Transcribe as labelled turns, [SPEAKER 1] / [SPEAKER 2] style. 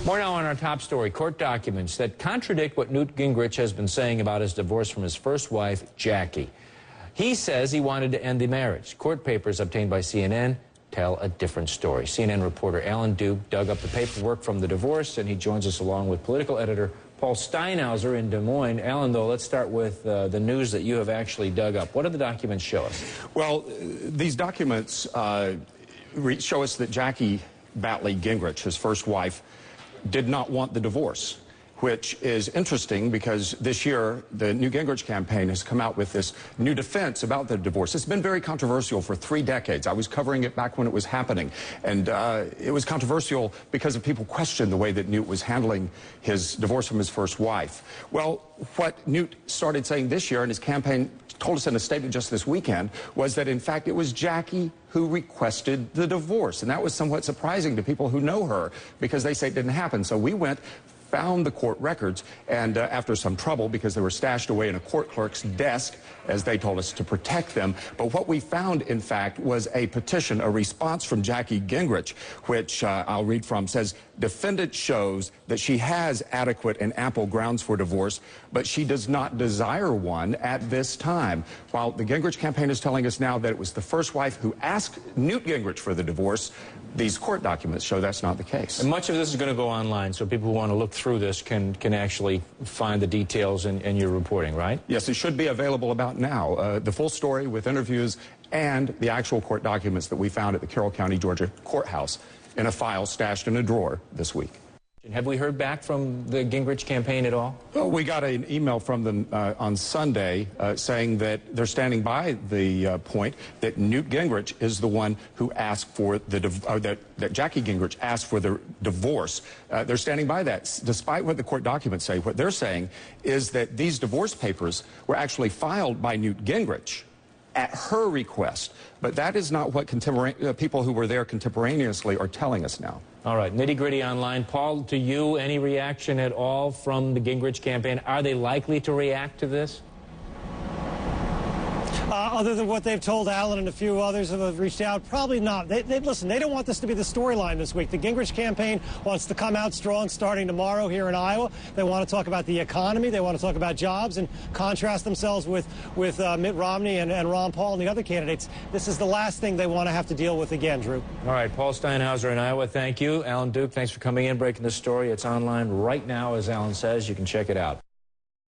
[SPEAKER 1] More now on our top story, court documents that contradict what Newt Gingrich has been saying about his divorce from his first wife, Jackie. He says he wanted to end the marriage. Court papers obtained by CNN tell a different story. CNN reporter Alan Duke dug up the paperwork from the divorce, and he joins us along with political editor Paul Steinhauser in Des Moines. Alan, though, let's start with the news that you have actually dug up. What do the documents show us?
[SPEAKER 2] Well, these documents show us that Jackie Batley Gingrich, his first wife, did not want the divorce, which is interesting because this year the Newt Gingrich campaign has come out with this new defense about the divorce. It's been very controversial for 3 decades. I was covering it back when it was happening, and it was controversial because of people questioned the way that Newt was handling his divorce from his first wife. Well, what Newt started saying this year, and his campaign told us in a statement just this weekend, was that in fact it was Jackie who requested the divorce. And that was somewhat surprising to people who know her because they say it didn't happen. So we went, found the court records, and after some trouble, because they were stashed away in a court clerk's desk, as they told us, to protect them. But what we found, in fact, was a petition, a response from Jackie Gingrich, which I'll read from, says, defendant shows that she has adequate and ample grounds for divorce, but she does not desire one at this time. While the Gingrich campaign is telling us now that it was the first wife who asked Newt Gingrich for the divorce, these court documents show that's not the case.
[SPEAKER 1] And much of this is going to go online, so people who want to look through this can actually find the details in your reporting, right?
[SPEAKER 2] Yes, it should be available about now. The full story with interviews and the actual court documents that we found at the Carroll County, Georgia courthouse in a file stashed in a drawer this week.
[SPEAKER 1] Have we heard back from the Gingrich campaign at all?
[SPEAKER 2] Well, we got an email from them on Sunday saying that they're standing by the point that Newt Gingrich is the one who asked for the that Jackie Gingrich asked for the divorce. They're standing by that, despite what the court documents say. What they're saying is that these divorce papers were actually filed by Newt Gingrich at her request. But that is not what people who were there contemporaneously are telling us now.
[SPEAKER 1] All right, nitty-gritty online. Paul, to you, any reaction at all from the Gingrich campaign? Are they likely to react to this?
[SPEAKER 3] Other than what they've told Alan and a few others who have reached out, probably not. Listen, they don't want this to be the storyline this week. The Gingrich campaign wants to come out strong starting tomorrow here in Iowa. They want to talk about the economy. They want to talk about jobs and contrast themselves with Mitt Romney and Ron Paul and the other candidates. This is the last thing they want to have to deal with again, Drew.
[SPEAKER 1] All right, Paul Steinhauser in Iowa, thank you. Alan Duke, thanks for coming in, breaking this story. It's online right now, as Alan says. You can check it out.